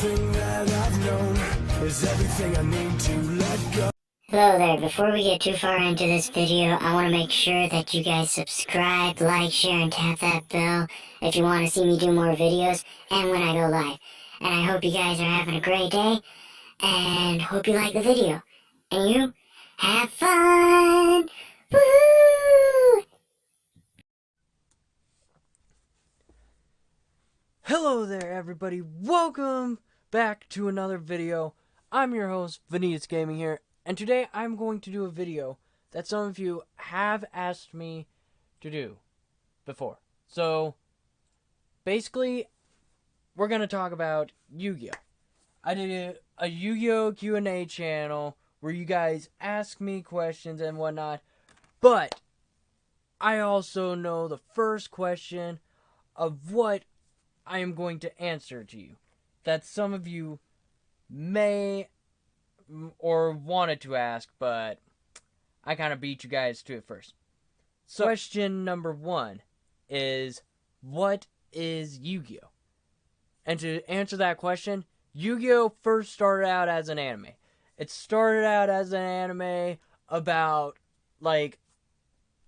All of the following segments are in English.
Everything that I've known is everything I need to let go. Hello there, before we get too far into this video, I want to make sure that you guys subscribe, like, share, and tap that bell if you want to see me do more videos and when I go live. And I hope you guys are having a great day, and hope you like the video. And you, have fun! Woohoo! Hello there everybody, welcome back to another video. I'm your host, VanitasGaming here, and today I'm going to do a video that some of you have asked me to do before. So, basically, we're going to talk about Yu-Gi-Oh! I did a Yu-Gi-Oh! Q&A channel where you guys ask me questions and whatnot, but I also know the first question of what I am going to answer to you that some of you may or wanted to ask, but I kind of beat you guys to it first. So, question number 1 is, what is Yu-Gi-Oh? And to answer that question, Yu-Gi-Oh first started out as an anime. It started out as an anime about, like,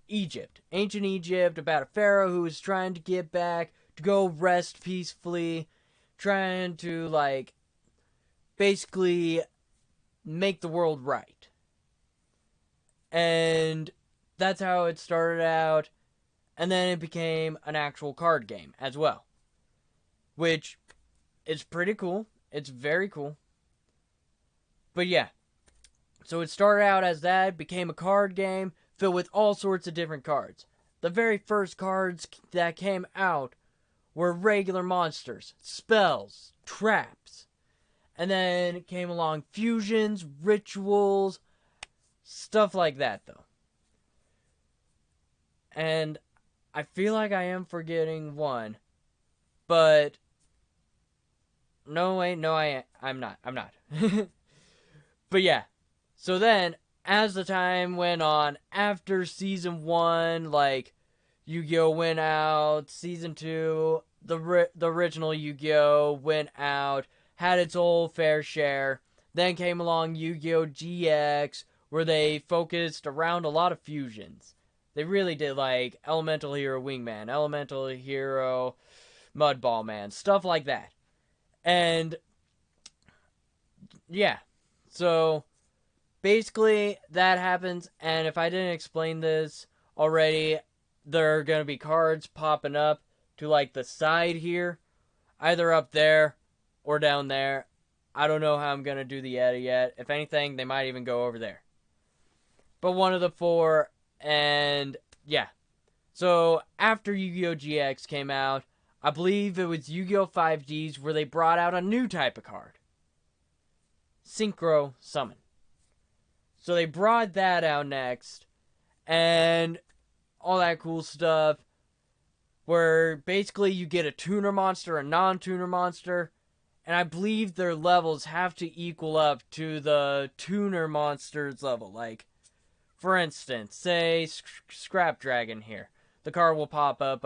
Egypt. Ancient Egypt, about a pharaoh who was trying to get back to go rest peacefully, trying to, like, basically make the world right. And that's how it started out, and then it became an actual card game as well, which is pretty cool. It's very cool. But yeah, so it started out as that, became a card game filled with all sorts of different cards. The very first cards that came out were regular monsters, spells, traps. And then came along fusions, rituals, stuff like that, though. And I feel like I am forgetting one. But no, wait, no, I'm not. But yeah. So then, as the time went on, after Season 1, like, Yu-Gi-Oh! Went out, Season 2, the original Yu-Gi-Oh! Went out, had its own fair share. Then came along Yu-Gi-Oh! GX, where they focused around a lot of fusions. They really did, like, Elemental Hero Wingman, Elemental Hero Mudball Man, stuff like that. And, yeah, so basically that happens, and if I didn't explain this already, there are going to be cards popping up to, like, the side here, either up there or down there. I don't know how I'm going to do the edit yet. If anything, they might even go over there. But one of the four, and yeah. So, after Yu-Gi-Oh! GX came out, I believe it was Yu-Gi-Oh! 5Ds where they brought out a new type of card. Synchro Summon. So they brought that out next, and all that cool stuff, where basically you get a tuner monster, a non-tuner monster, and I believe their levels have to equal up to the tuner monster's level. Like, for instance, say Scrap Dragon here. The card will pop up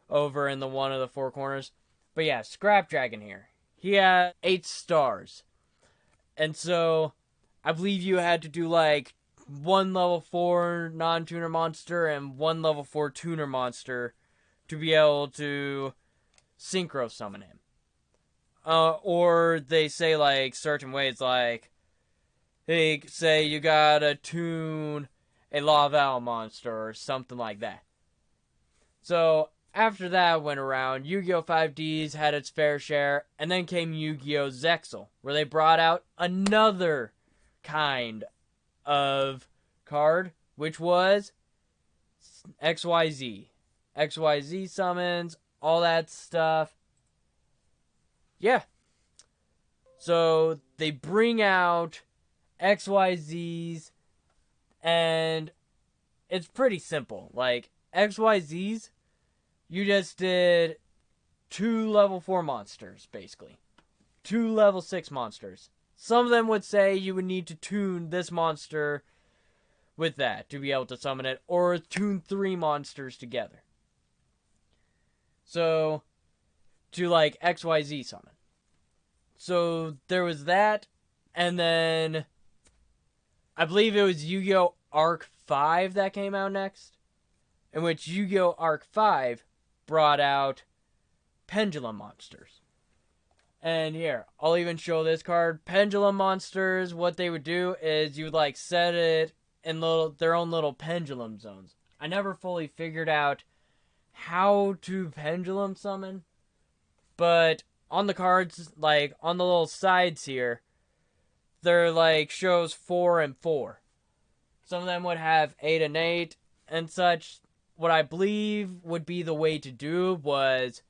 over in the one of the four corners. But yeah, Scrap Dragon here. He had 8 stars. And so, I believe you had to do, like, 1 level 4 non-tuner monster and 1 level 4 tuner monster to be able to synchro summon him. Or they say, like, certain ways, like, hey, say you gotta tune a Laval monster or something like that. So, after that went around, Yu-Gi-Oh! 5Ds had its fair share, and then came Yu-Gi-Oh! Zexal, where they brought out another kind of card, which was XYZ. XYZ summons, all that stuff. Yeah. So, they bring out XYZs, and it's pretty simple. Like, XYZs, you just did 2 level 4 monsters, basically. 2 level 6 monsters. Some of them would say you would need to tune this monster with that to be able to summon it, or tune 3 monsters together. So, to, like, XYZ summon. So there was that, and then I believe it was Yu-Gi-Oh! Arc 5 that came out next, in which Yu-Gi-Oh! Arc 5 brought out Pendulum Monsters. And here, I'll even show this card. Pendulum Monsters, what they would do is you would like set it in their own little pendulum zones. I never fully figured out how to pendulum summon, but on the cards, like on the little sides here, they're like shows 4 and 4. Some of them would have 8 and 8 and such. What I believe would be the way to do was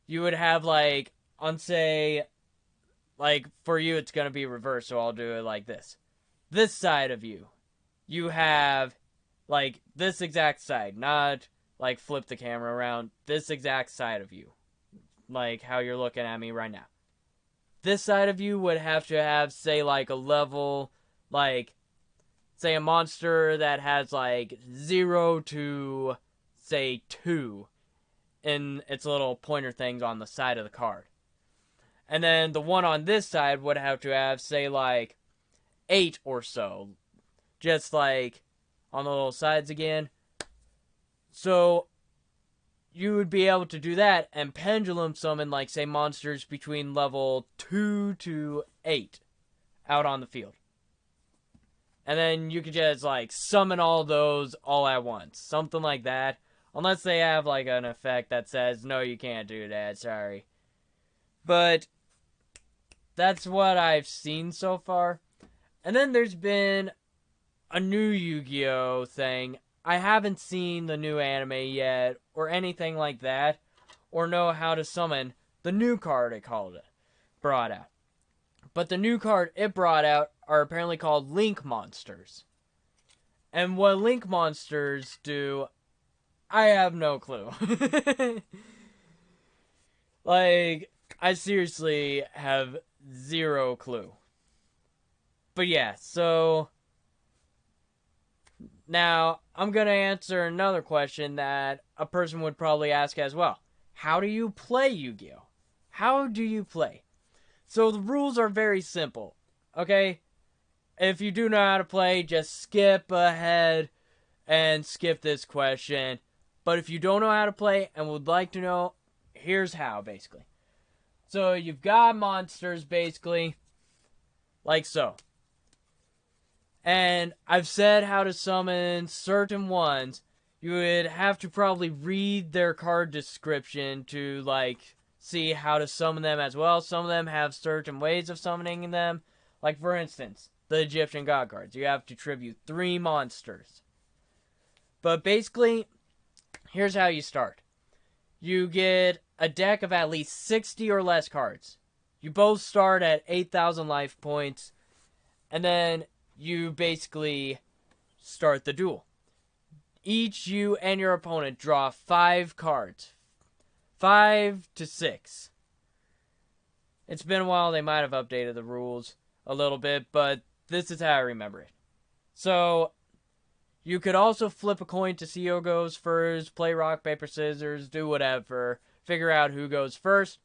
you would have like, on say, like for you it's going to be reversed, so I'll do it like this. This side of you, you have like this exact side, not like flip the camera around, this exact side of you, like how you're looking at me right now. This side of you would have to have, say, like a level, like, say a monster that has like 0 to, say, 2 in its little pointer things on the side of the card. And then the one on this side would have to have, say, like 8 or so, just like on the little sides again. So you would be able to do that and pendulum summon, like, say, monsters between level 2 to 8 out on the field. And then you could just, like, summon all those all at once. Something like that. Unless they have, like, an effect that says, no, you can't do that, sorry. But that's what I've seen so far. And then there's been a new Yu-Gi-Oh! Thing. I haven't seen the new anime yet, or anything like that, or know how to summon the new card it brought out. But the new card it brought out are apparently called Link Monsters. And what Link Monsters do, I have no clue. Like, I seriously have 0 clue. But yeah, so now, I'm going to answer another question that a person would probably ask as well. How do you play Yu-Gi-Oh? How do you play? So the rules are very simple, okay? If you do know how to play, just skip ahead and skip this question. But if you don't know how to play and would like to know, here's how, basically. So you've got monsters, basically, like so. And I've said how to summon certain ones. You would have to probably read their card description to, like, see how to summon them as well. Some of them have certain ways of summoning them. Like, for instance, the Egyptian God cards. You have to tribute 3 monsters. But basically, here's how you start. You get a deck of at least 60 or less cards. You both start at 8,000 life points. And then you basically start the duel. Each you and your opponent draw 5 cards. 5 to 6. It's been a while, they might have updated the rules a little bit, but this is how I remember it. So, you could also flip a coin to see who goes first, play rock, paper, scissors, do whatever, figure out who goes first.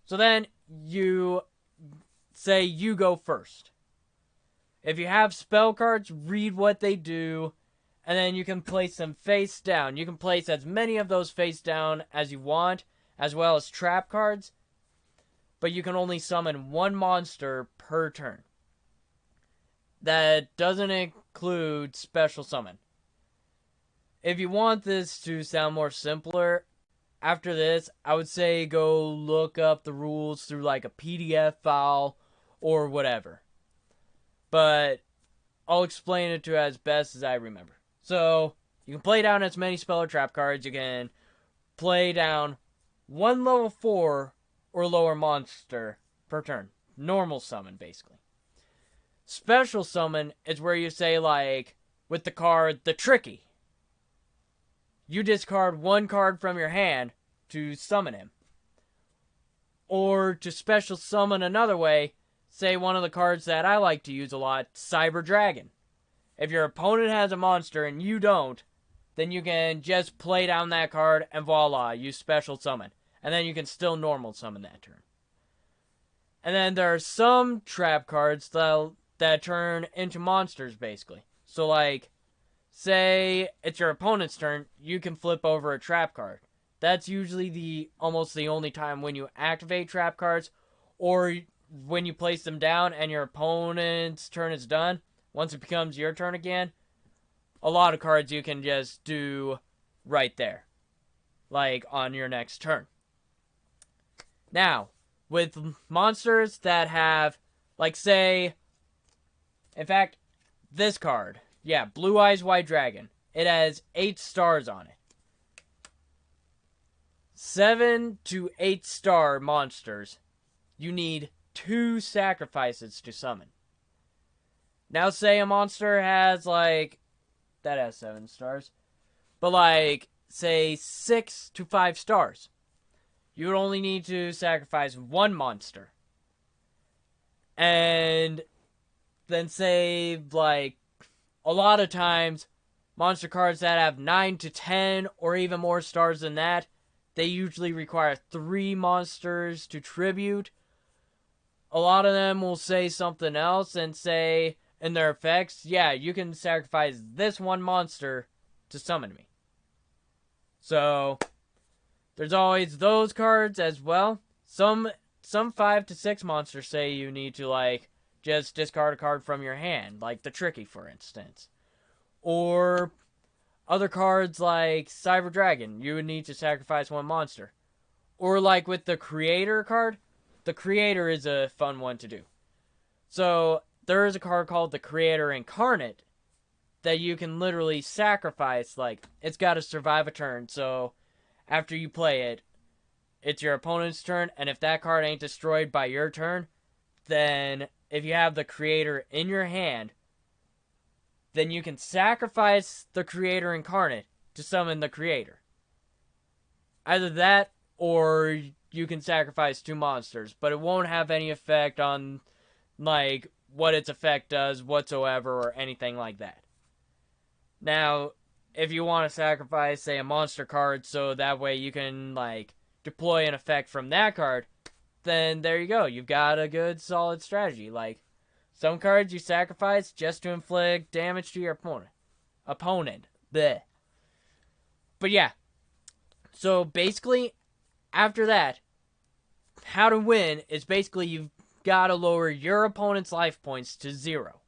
So then, you say you go first. If you have spell cards, read what they do, and then you can place them face down. You can place as many of those face down as you want, as well as trap cards, but you can only summon 1 monster per turn. That doesn't include special summon. If you want this to sound more simpler, after this, I would say go look up the rules through like a PDF file or whatever. But I'll explain it to you as best as I remember. So, you can play down as many spell or trap cards. You can play down 1 level 4 or lower monster per turn. Normal summon, basically. Special summon is where you say, like, with the card, the Tricky. You discard 1 card from your hand to summon him. Or to special summon another way, say one of the cards that I like to use a lot, Cyber Dragon. If your opponent has a monster and you don't, then you can just play down that card and voila, you special summon. And then you can still normal summon that turn. And then there are some trap cards that turn into monsters, basically. So, like, say it's your opponent's turn, you can flip over a trap card. That's usually almost the only time when you activate trap cards, or when you place them down and your opponent's turn is done. Once it becomes your turn again, a lot of cards you can just do right there, like on your next turn. Now, with monsters that have, like, say, in fact, this card, yeah, Blue Eyes White Dragon, it has 8 stars on it. 7 to 8 star monsters, you need 2 sacrifices to summon. Now, say a monster has, like, that has 7 stars, but, like, say 6 to 5 stars. You would only need to sacrifice 1 monster. And then say, like, a lot of times, monster cards that have 9 to 10 or even more stars than that, they usually require 3 monsters to tribute. A lot of them will say something else and say in their effects, yeah, you can sacrifice this 1 monster to summon me. So, there's always those cards as well. Some 5 to 6 monsters say you need to, like, just discard a card from your hand, like the Tricky, for instance. Or other cards like Cyber Dragon, you would need to sacrifice 1 monster. Or like with the Creator card, the Creator is a fun one to do. So there is a card called the Creator Incarnate that you can literally sacrifice. Like, it's got to survive a turn, so after you play it, it's your opponent's turn, and if that card ain't destroyed by your turn, then if you have the Creator in your hand, then you can sacrifice the Creator Incarnate to summon the Creator. Either that, or you can sacrifice 2 monsters, but it won't have any effect on, like, what its effect does whatsoever or anything like that. Now, if you want to sacrifice, say, a monster card so that way you can, like, deploy an effect from that card, then there you go. You've got a good, solid strategy. Like, some cards you sacrifice just to inflict damage to your opponent. Bleh. But yeah. So basically, after that, how to win is basically you've got to lower your opponent's life points to 0.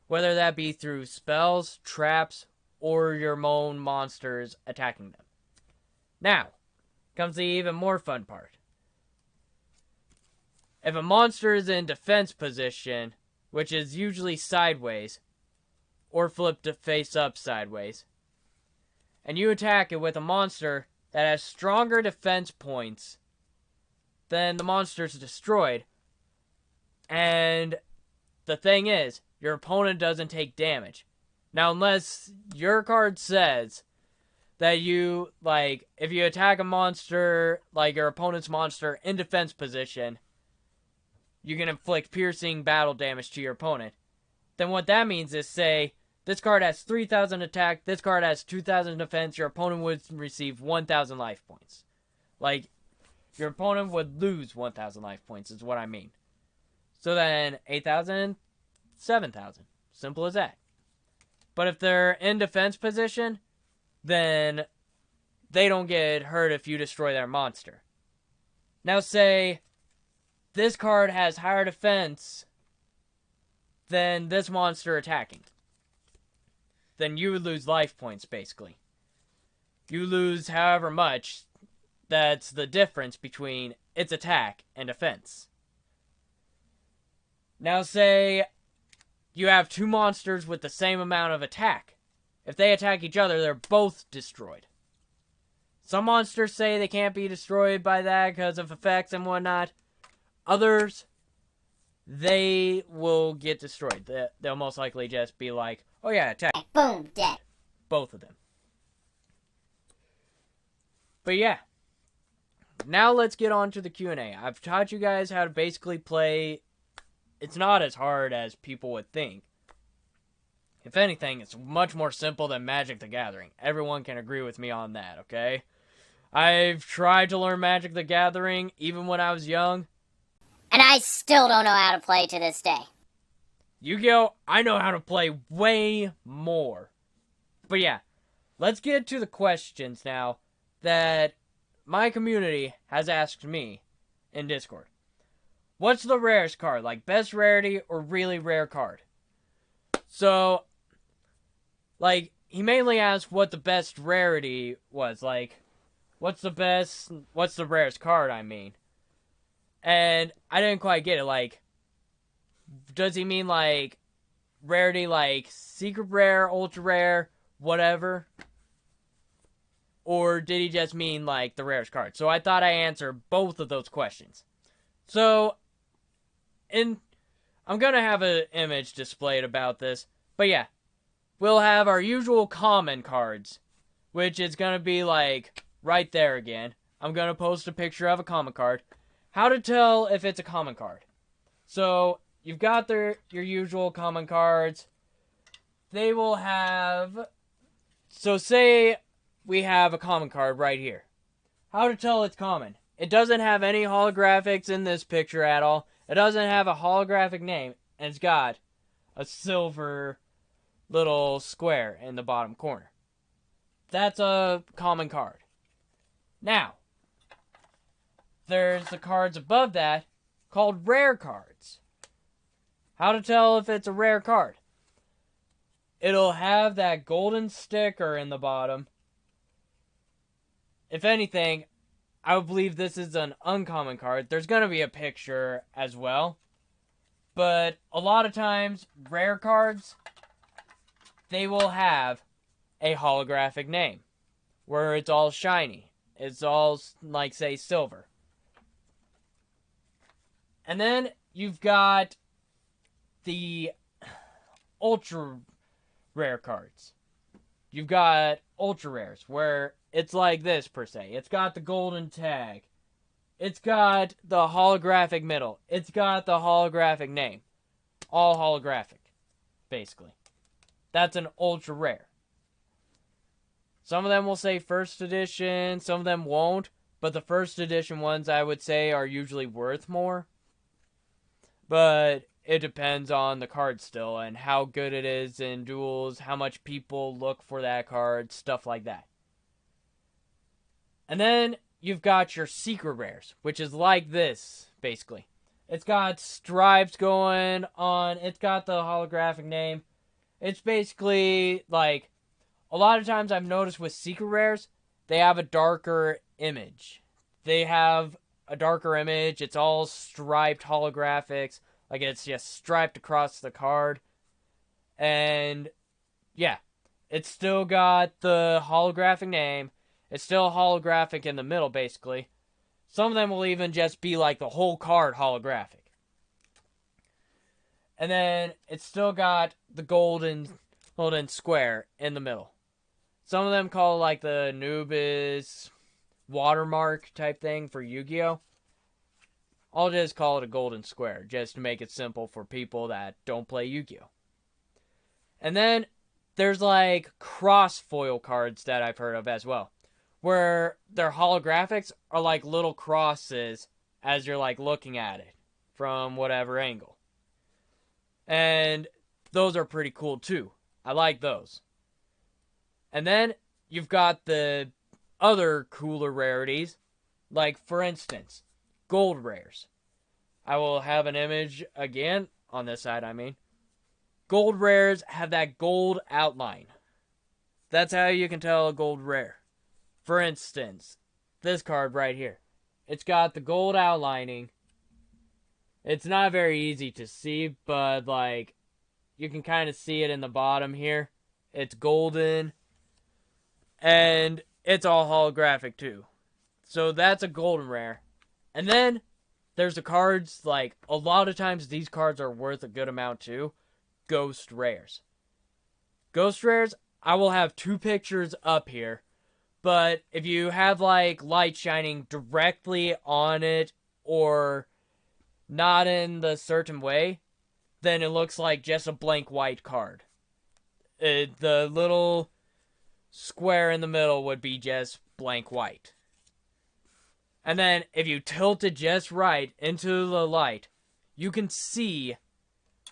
Whether that be through spells, traps, or your own monsters attacking them. Now, comes the even more fun part. If a monster is in defense position, which is usually sideways, or flipped to face up sideways, and you attack it with a monster that has stronger defense points, then the monster is destroyed. And the thing is, your opponent doesn't take damage. Now, unless your card says that you, like, if you attack a monster, like your opponent's monster in defense position, you can inflict piercing battle damage to your opponent. Then what that means is, say, this card has 3,000 attack, this card has 2,000 defense, your opponent would receive 1,000 life points. Like, your opponent would lose 1,000 life points is what I mean. So then, 8,000, 7,000. Simple as that. But if they're in defense position, then they don't get hurt if you destroy their monster. Now say this card has higher defense than this monster attacking. Then you would lose life points, basically. You lose however much. That's the difference between its attack and defense. Now say you have 2 monsters with the same amount of attack. If they attack each other, they're both destroyed. Some monsters say they can't be destroyed by that because of effects and whatnot. Others, they will get destroyed. They'll most likely just be like, oh yeah, attack. Boom, dead. Both of them. But yeah. Now let's get on to the Q&A. I've taught you guys how to basically play. It's not as hard as people would think. If anything, it's much more simple than Magic the Gathering. Everyone can agree with me on that, okay? I've tried to learn Magic the Gathering even when I was young. And I still don't know how to play to this day. Yugioh, I know how to play way more. But yeah, let's get to the questions now that my community has asked me in Discord. What's the rarest card? Like, best rarity or really rare card? So, like, he mainly asked what the best rarity was. Like, what's the rarest card, I mean. And I didn't quite get it. Like, does he mean, like, rarity, like, secret rare, ultra rare, whatever? Or did he just mean, like, the rarest card? So I thought I'd answer both of those questions. So, I'm gonna have an image displayed about this. But yeah, we'll have our usual common cards, which is gonna be, like, right there again. I'm gonna post a picture of a common card. How to tell if it's a common card. So, you've got your usual common cards. They will have... So, say we have a common card right here. How to tell it's common. It doesn't have any holographics in this picture at all. It doesn't have a holographic name. And it's got a silver little square in the bottom corner. That's a common card. Now, there's the cards above that called rare cards. How to tell if it's a rare card. It'll have that golden sticker in the bottom. If anything, I would believe this is an uncommon card. There's going to be a picture as well. But a lot of times, rare cards, they will have a holographic name. Where it's all shiny. It's all, like, say, silver. And then you've got the ultra rare cards. You've got ultra rares where it's like this per se. It's got the golden tag. It's got the holographic middle. It's got the holographic name. All holographic, basically. That's an ultra rare. Some of them will say first edition, some of them won't. But the first edition ones, I would say, are usually worth more. But it depends on the card still and how good it is in duels, how much people look for that card, stuff like that. And then you've got your secret rares, which is like this, basically. It's got stripes going on, it's got the holographic name. It's basically like, a lot of times I've noticed with secret rares, they have a darker image. They have a darker image, it's all striped holographics. Like, it's just striped across the card. And, yeah. It's still got the holographic name. It's still holographic in the middle, basically. Some of them will even just be, like, the whole card holographic. And then, it's still got the golden square in the middle. Some of them call it, like, the Anubis watermark type thing for Yu-Gi-Oh! I'll just call it a golden square, just to make it simple for people that don't play Yu-Gi-Oh! And then, there's like cross foil cards that I've heard of as well, where their holographics are like little crosses as you're like looking at it from whatever angle. And those are pretty cool too. I like those. And then, you've got the other cooler rarities, like for instance, gold rares. I will have an image again, on this side I mean. Gold rares have that gold outline. That's how you can tell a gold rare. For instance, this card right here. It's got the gold outlining. It's not very easy to see, but like, you can kind of see it in the bottom here. It's golden. And it's all holographic too. So that's a golden rare. And then, there's the cards, like, a lot of times these cards are worth a good amount too. Ghost rares. Ghost rares, I will have two pictures up here. But if you have, like, light shining directly on it, or not in the certain way, then it looks like just a blank white card. The little square in the middle would be just blank white. And then if you tilt it just right into the light, you can see,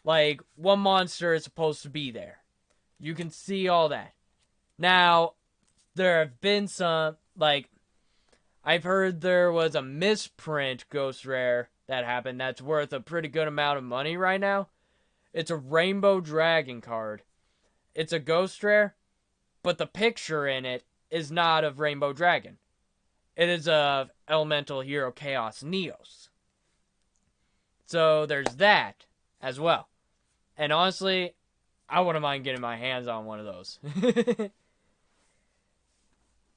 like, what monster is supposed to be there. You can see all that. Now, there have been some, like, I've heard there was a misprint Ghost Rare that happened that's worth a pretty good amount of money right now. It's a Rainbow Dragon card. It's a Ghost Rare, but the picture in it is not of Rainbow Dragon. It is of Elemental Hero Chaos Neos. So there's that as well. And honestly, I wouldn't mind getting my hands on one of those.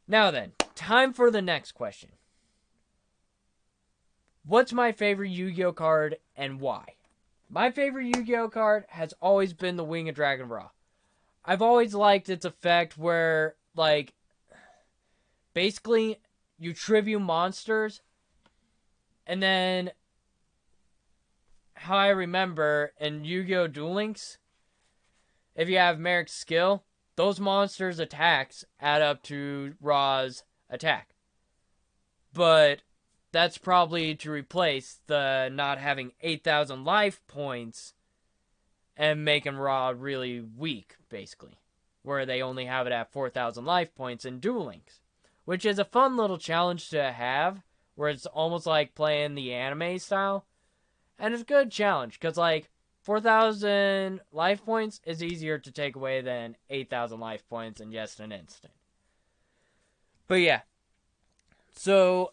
Now then, time for the next question. What's my favorite Yu-Gi-Oh card and why? My favorite Yu-Gi-Oh card has always been the Winged Dragon Ra. I've always liked its effect where, like, basically you tribute monsters, and then how I remember in Yu-Gi-Oh! Duel Links, if you have Merrick's skill, those monsters' attacks add up to Ra's attack. But that's probably to replace the not having 8,000 life points and making Ra really weak, basically. Where they only have it at 4,000 life points in Duel Links. Which is a fun little challenge to have, where it's almost like playing the anime style. And it's a good challenge, because, like, 4,000 life points is easier to take away than 8,000 life points in just an instant. But yeah. So,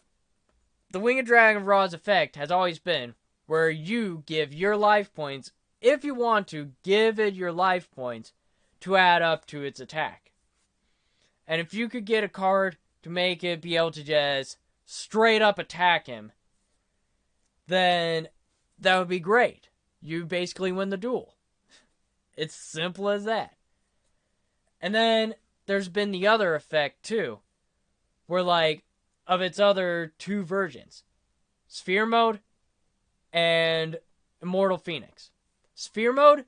the Winged Dragon Ra's effect has always been where you give your life points, if you want to, give it your life points to add up to its attack. And if you could get a card to make it be able to just straight up attack him, then that would be great. You basically win the duel. It's simple as that. And then there's been the other effect too, where, like, of its other two versions, Sphere Mode and Immortal Phoenix. Sphere Mode,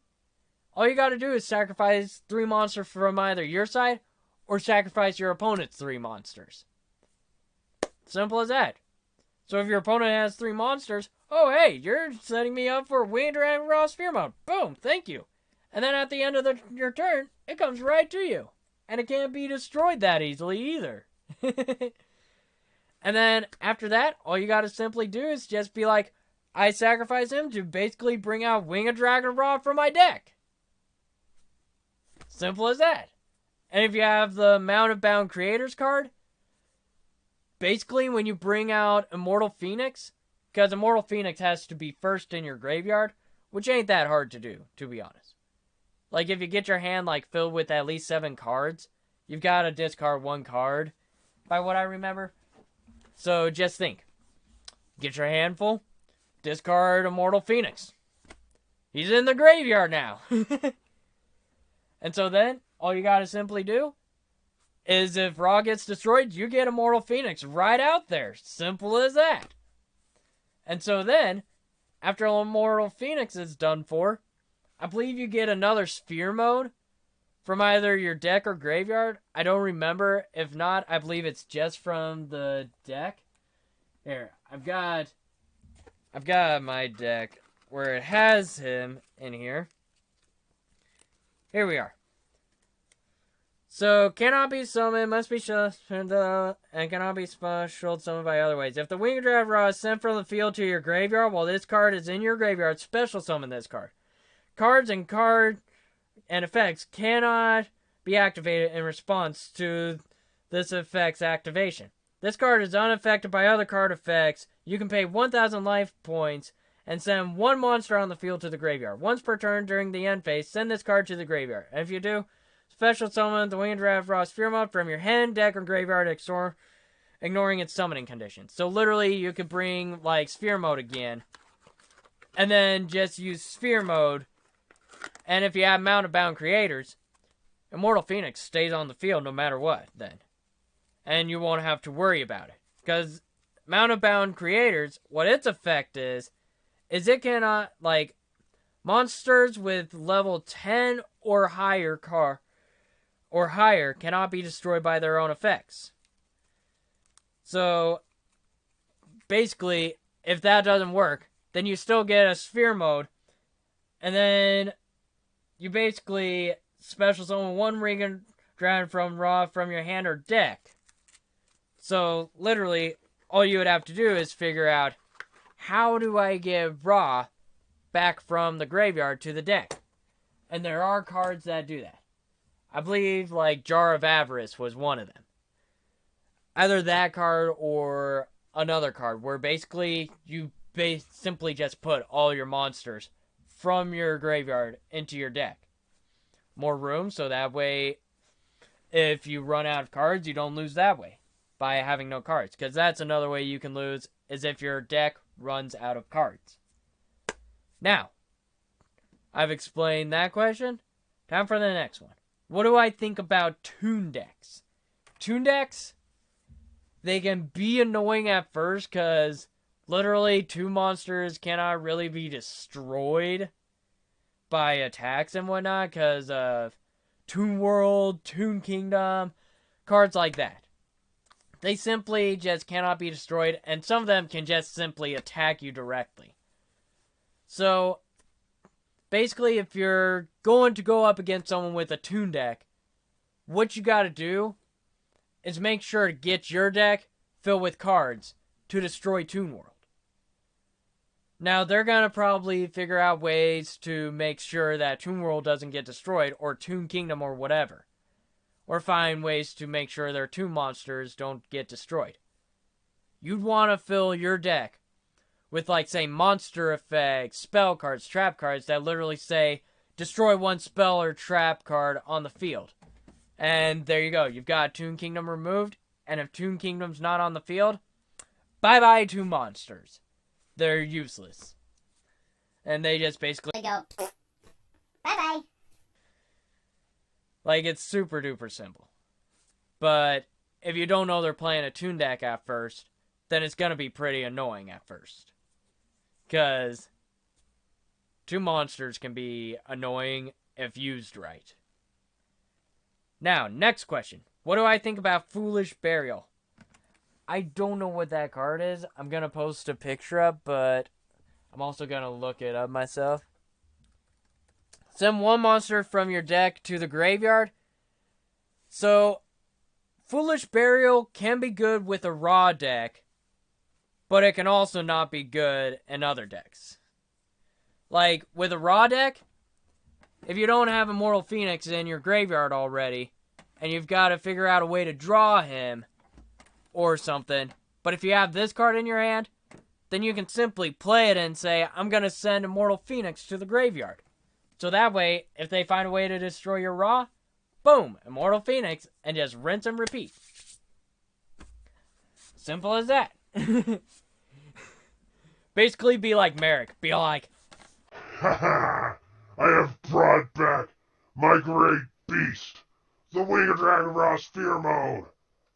all you gotta do is sacrifice 3 monsters from either your side or sacrifice your opponent's 3 monsters. Simple as that. So if your opponent has 3 monsters, oh hey, you're setting me up for Winged Dragon Raw Sphere Mode. Boom, thank you. And then at the end of your turn, it comes right to you. And it can't be destroyed that easily either. And then after that, all you gotta simply do is just be like, I sacrifice him to basically bring out Winged Dragon Raw from my deck. Simple as that. And if you have the Mountain Bound Creators card, basically when you bring out Immortal Phoenix, because Immortal Phoenix has to be first in your graveyard, which ain't that hard to do, to be honest. Like, if you get your hand, like, filled with at least 7 cards, you've got to discard 1 card, by what I remember. So just think. Get your hand full, discard Immortal Phoenix. He's in the graveyard now. And so then, all you gotta simply do is if Raw gets destroyed, you get Immortal Phoenix right out there. Simple as that. And so then, after Immortal Phoenix is done for, I believe you get another Sphere Mode from either your deck or graveyard. I don't remember. If not, I believe it's just from the deck. Here, I've got my deck where it has him in here. Here we are. So, cannot be summoned, must be shuffled, and cannot be special summoned by other ways. If the Winged Dragon Raw is sent from the field to your graveyard while this card is in your graveyard, special summon this card. Cards and effects cannot be activated in response to this effect's activation. This card is unaffected by other card effects. You can pay 1,000 life points and send 1 monster on the field to the graveyard. Once per turn during the end phase, send this card to the graveyard. And if you do, special summon the Winged Dragon Raw Sphere Mode from your hand, deck, or graveyard, ignoring its summoning conditions. So literally, you could bring, like, Sphere Mode again, and then just use Sphere Mode. And if you have Mountain Bound Creators, Immortal Phoenix stays on the field no matter what, then. And you won't have to worry about it. Because Mountain Bound Creators, what its effect is it cannot, like, monsters with level 10 or higher cannot be destroyed by their own effects. So, basically, if that doesn't work, then you still get a sphere mode, and then you basically special summon one Ring Dragon from Raw from your hand or deck. So, literally, all you would have to do is figure out, how do I give Raw back from the graveyard to the deck? And there are cards that do that. I believe, like, Jar of Avarice was one of them. Either that card or another card, where basically you simply just put all your monsters from your graveyard into your deck. More room, so that way, if you run out of cards, you don't lose that way by having no cards. Because that's another way you can lose, is if your deck runs out of cards. Now, I've explained that question. Time for the next one. What do I think about Toon Decks? Toon Decks, they can be annoying at first because literally two monsters cannot really be destroyed by attacks and whatnot because of Toon World, Toon Kingdom, cards like that. They simply just cannot be destroyed, and some of them can just simply attack you directly. So, basically, if you're going to go up against someone with a Toon deck, what you gotta do is make sure to get your deck filled with cards to destroy Toon World. Now, they're gonna probably figure out ways to make sure that Toon World doesn't get destroyed, or Toon Kingdom, or whatever. Or find ways to make sure their Toon monsters don't get destroyed. You'd want to fill your deck with, like, say, monster effects, spell cards, trap cards that literally say, destroy one spell or trap card on the field. And there you go. You've got Toon Kingdom removed, and if Toon Kingdom's not on the field, bye-bye Toon monsters. They're useless. And they just basically go, bye-bye. Like, it's super duper simple. But if you don't know they're playing a Toon deck at first, then it's going to be pretty annoying at first. Because two monsters can be annoying if used right. Now, next question. What do I think about Foolish Burial? I don't know what that card is. I'm going to post a picture up, but I'm also going to look it up myself. Send one monster from your deck to the graveyard. So, Foolish Burial can be good with a raw deck, but it can also not be good in other decks. Like, with a raw deck, if you don't have Immortal Phoenix in your graveyard already, and you've got to figure out a way to draw him, or something, but if you have this card in your hand, then you can simply play it and say, I'm going to send Immortal Phoenix to the graveyard. So that way, if they find a way to destroy your raw, boom, Immortal Phoenix, and just rinse and repeat. Simple as that. Basically be like Merrick. Be like, Ha! I have brought back my great beast, the Winged Dragon Raw Sphere Mode.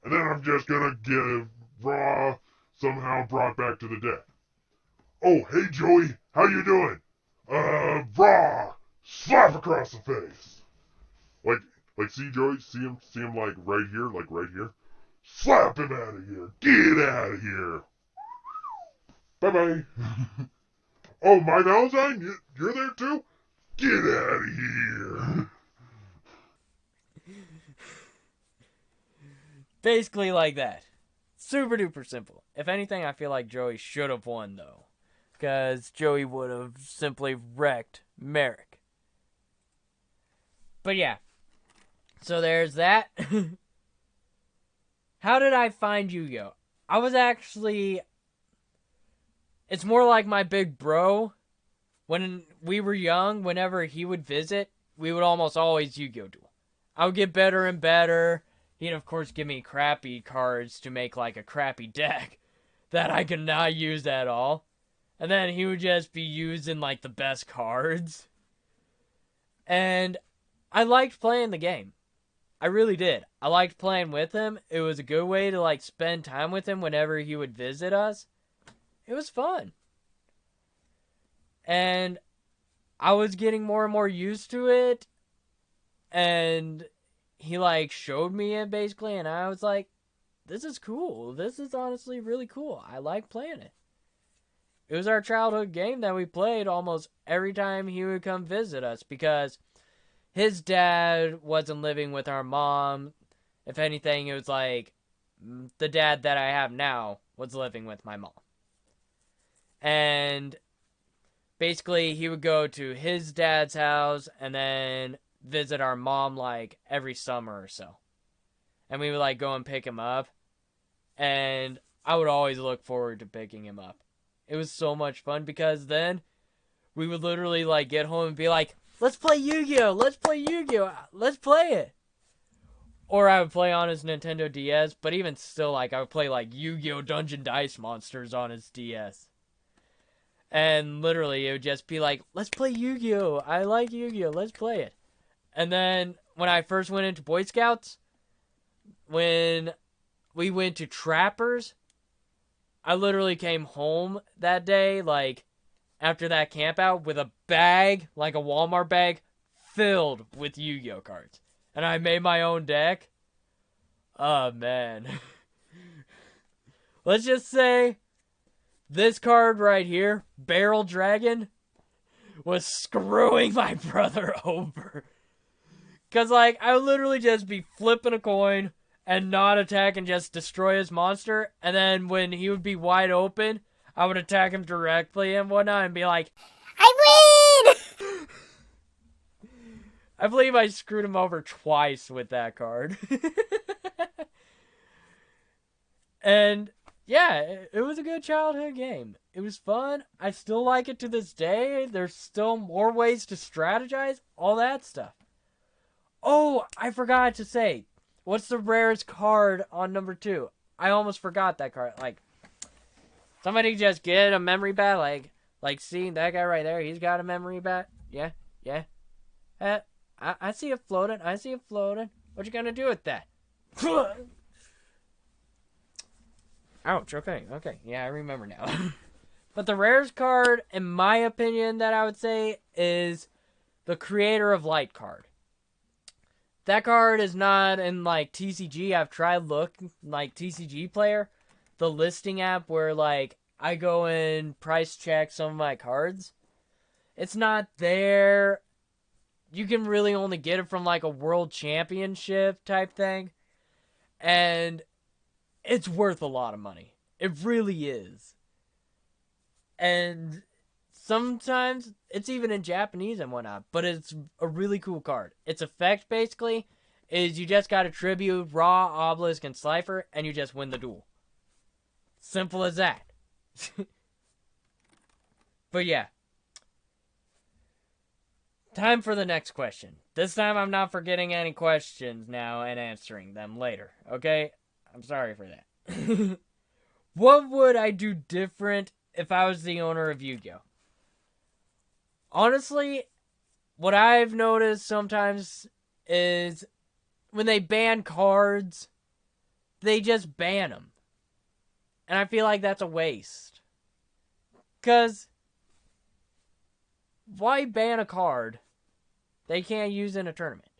And then I'm just gonna get Raw somehow brought back to the deck. Oh, hey Joey, how you doing? Raw! Slap across the face! Like, see Joey? See him like right here? Slap him out of here! Get out of here! Bye-bye! Oh, my Valentine? You're there too? Get out of here! basically like that. Super duper simple. If anything, I feel like Joey should have won, though. Because Joey would have simply wrecked Merrick. But yeah. So there's that. How did I find Yugioh? I was actually... It's more like my big bro. When we were young, whenever he would visit, we would almost always Yu-Gi-Oh! Duel. I would get better and better. He'd, of course, give me crappy cards to make, like, a crappy deck that I could not use at all. And then he would just be using, like, the best cards. And I liked playing the game. I really did. I liked playing with him. It was a good way to, like, spend time with him whenever he would visit us. It was fun. And I was getting more and more used to it. And he, like, showed me it, basically. And I was like, this is cool. This is honestly really cool. I like playing it. It was our childhood game that we played almost every time he would come visit us because his dad wasn't living with our mom. If anything, it was like the dad that I have now was living with my mom. And basically, he would go to his dad's house and then visit our mom like every summer or so. And we would like go and pick him up. And I would always look forward to picking him up. It was so much fun because then we would literally like get home and be like, let's play Yu-Gi-Oh! Let's play Yu-Gi-Oh! Let's play it! Or I would play on his Nintendo DS, but even still, like, I would play like Yu-Gi-Oh! Dungeon Dice Monsters on his DS. And literally, it would just be like, let's play Yu-Gi-Oh! I like Yu-Gi-Oh! Let's play it. And then, when I first went into Boy Scouts, when we went to Trappers, I literally came home that day, like, after that camp out, with a bag, like a Walmart bag, filled with Yu-Gi-Oh! Cards. And I made my own deck. Oh, man. Let's just say, this card right here, Barrel Dragon, was screwing my brother over. Because, like, I would literally just be flipping a coin and not attack and just destroy his monster. And then when he would be wide open, I would attack him directly and whatnot and be like, I win! I believe I screwed him over twice with that card. And yeah, it was a good childhood game. It was fun. I still like it to this day. There's still more ways to strategize, all that stuff. Oh, I forgot to say, what's the rarest card on number 2? I almost forgot that card. Like, somebody just get a memory bat. Like, see that guy right there? He's got a memory bat. Yeah. I see it floating. What you gonna do with that? Ouch. Okay. Yeah, I remember now. But the rarest card, in my opinion, that I would say is the Creator of Light card. That card is not in, like, TCG. I've tried like, TCG Player, the listing app where, like, I go and price check some of my cards. It's not there. You can really only get it from, like, a world championship type thing. And it's worth a lot of money. It really is. And sometimes it's even in Japanese and whatnot, but it's a really cool card. Its effect, basically, is you just got to tribute Raw, Obelisk, and Slifer, and you just win the duel. Simple as that. But yeah. Time for the next question. This time I'm not forgetting any questions now and answering them later, okay? I'm sorry for that. What would I do different if I was the owner of Yu-Gi-Oh? Honestly, what I've noticed sometimes is when they ban cards, they just ban them. And I feel like that's a waste. Because why ban a card they can't use in a tournament?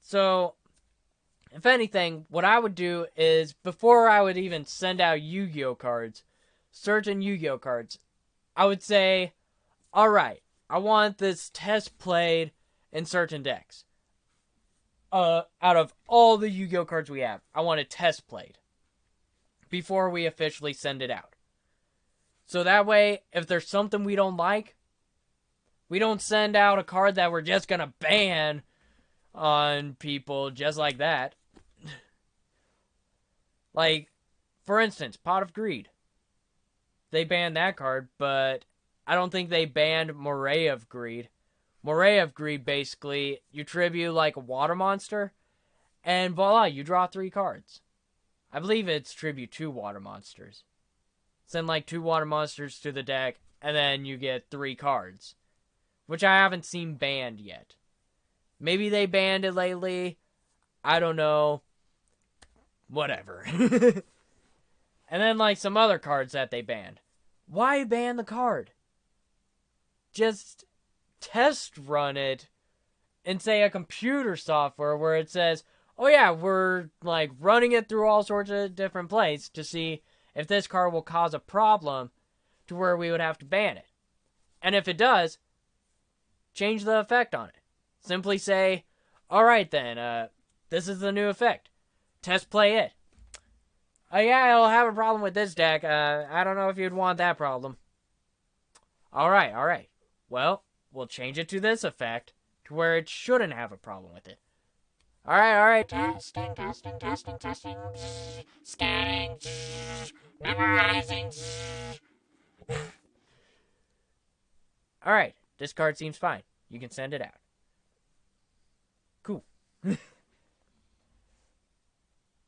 So, if anything, what I would do is, before I would even send out Yu-Gi-Oh cards, certain Yu-Gi-Oh cards, I would say, alright, I want this test played in certain decks. Out of all the Yu-Gi-Oh cards we have, I want it test played before we officially send it out. So that way, if there's something we don't like, we don't send out a card that we're just gonna ban on people just like that. Like, for instance, Pot of Greed. They banned that card, but I don't think they banned Moray of Greed. Moray of Greed, basically, you tribute like a water monster, and voila, you draw 3 cards. I believe it's tribute 2 water monsters. Send like 2 water monsters to the deck, and then you get 3 cards. Which I haven't seen banned yet. Maybe they banned it lately. I don't know. Whatever. And then like some other cards that they banned. Why ban the card? Just test run it in, say, a computer software where it says, oh yeah, we're like running it through all sorts of different plays to see if this card will cause a problem to where we would have to ban it. And if it does, change the effect on it. Simply say, alright then, this is the new effect. Test play it. Yeah, I'll have a problem with this deck. I don't know if you'd want that problem. Alright. Well, we'll change it to this effect to where it shouldn't have a problem with it. Alright. Testing. Scanning. Memorizing. Alright, this card seems fine. You can send it out. Cool.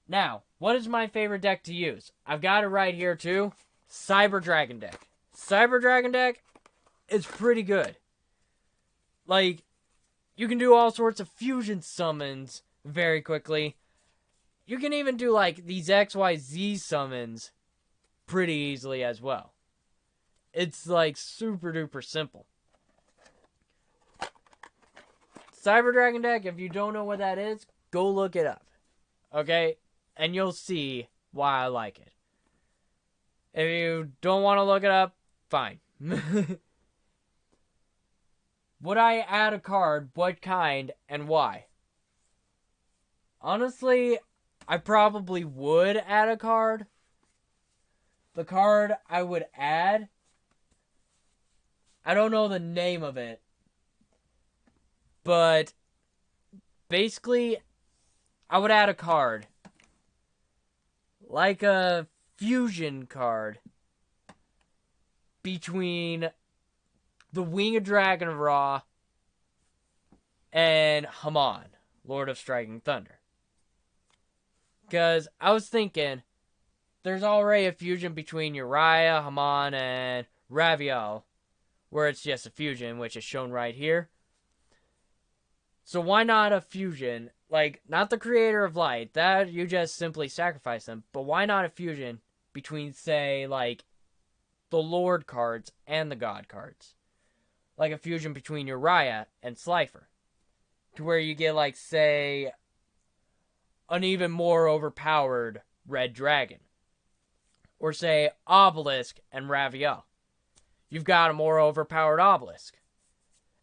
Now, what is my favorite deck to use? I've got it right here too. Cyber Dragon deck. Cyber Dragon deck is pretty good. Like, you can do all sorts of fusion summons very quickly. You can even do like these XYZ summons pretty easily as well. It's like super duper simple. Cyber Dragon deck, if you don't know what that is, go look it up. Okay? And you'll see why I like it. If you don't want to look it up, fine. Would I add a card? What kind and why? Honestly, I probably would add a card. The card I would add, I don't know the name of it, but basically, I would add a card. Like a fusion card between the Winged Dragon of Ra and Haman, Lord of Striking Thunder. Because I was thinking, there's already a fusion between Uriah, Haman, and Raviel, where it's just a fusion, which is shown right here. So why not a fusion? Like, not the Creator of Light, that you just simply sacrifice them, but why not a fusion between, say, like, the Lord cards and the God cards? Like a fusion between Uriah and Slifer. To where you get, like, say, an even more overpowered Red Dragon. Or, say, Obelisk and Raviel. You've got a more overpowered Obelisk.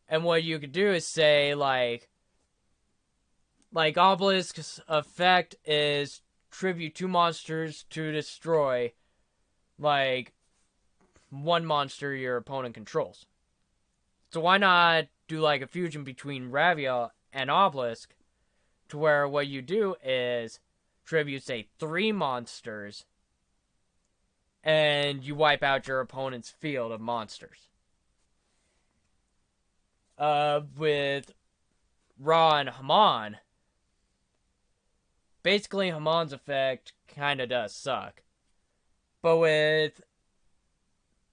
And what you could do is say, like Obelisk's effect is tribute 2 monsters to destroy, like, 1 monster your opponent controls. So why not do, like, a fusion between Raviel and Obelisk, to where what you do is tribute, say, 3 monsters, and you wipe out your opponent's field of monsters. With Ra and Haman, basically Haman's effect kinda does suck. But with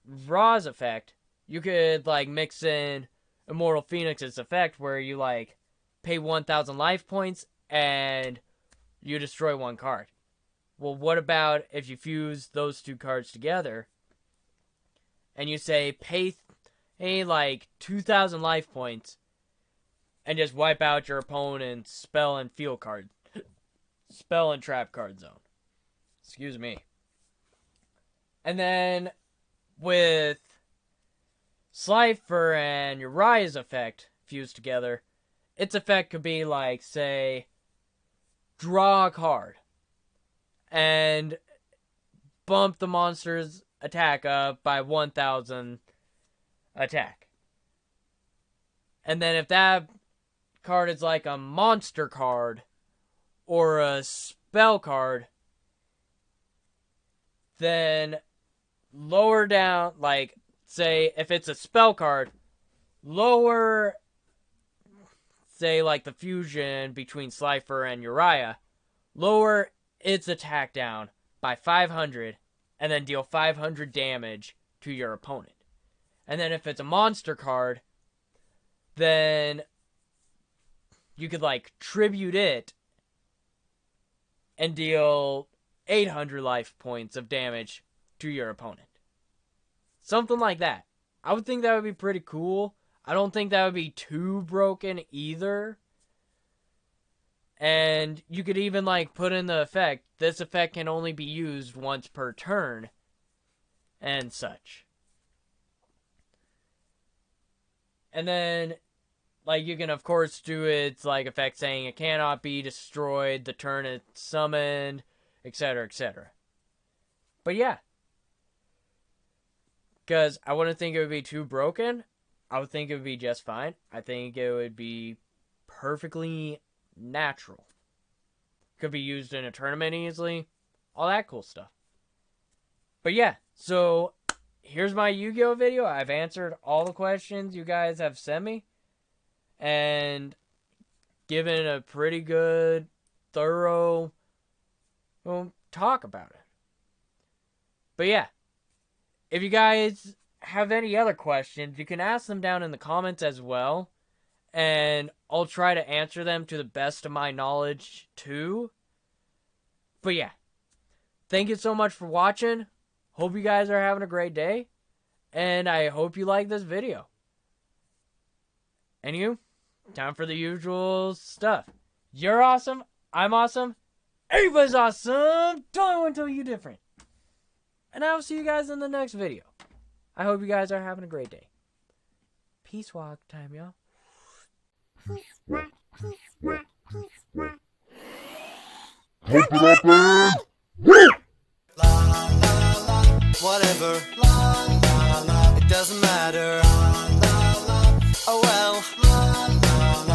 Ra's effect, you could, like, mix in Immortal Phoenix's effect, where you, like, pay 1,000 life points, and you destroy 1 card. Well, what about if you fuse those 2 cards together, and you say, pay like, 2,000 life points, and just wipe out your opponent's spell and field card. Spell and trap card zone. Excuse me. And then, with Slifer and Uriah's effect fused together, its effect could be like, say, draw a card. And bump the monster's attack up by 1,000 attack. And then if that card is like a monster card or a spell card, then lower down, like, say, if it's a spell card, lower, say, like, the fusion between Slifer and Uriah, lower its attack down by 500, and then deal 500 damage to your opponent. And then if it's a monster card, then you could, like, tribute it and deal 800 life points of damage to your opponent. Something like that. I would think that would be pretty cool. I don't think that would be too broken either. And you could even like put in the effect, this effect can only be used once per turn, and such. And then, like, you can of course do its like effect saying it cannot be destroyed the turn it's summoned, etc., etc. But yeah, because I wouldn't think it would be too broken. I would think it would be just fine. I think it would be perfectly natural. Could be used in a tournament easily. All that cool stuff. But yeah, so here's my Yu-Gi-Oh video. I've answered all the questions you guys have sent me. And given a pretty good, thorough talk about it. But yeah, if you guys have any other questions, you can ask them down in the comments as well. And I'll try to answer them to the best of my knowledge too. But yeah, thank you so much for watching. Hope you guys are having a great day. And I hope you like this video. And you, time for the usual stuff. You're awesome. I'm awesome. Everybody's awesome. Don't let one tell you different. And I will see you guys in the next video. I hope you guys are having a great day. Peace walk time, y'all. Whatever, it doesn't matter. Oh well.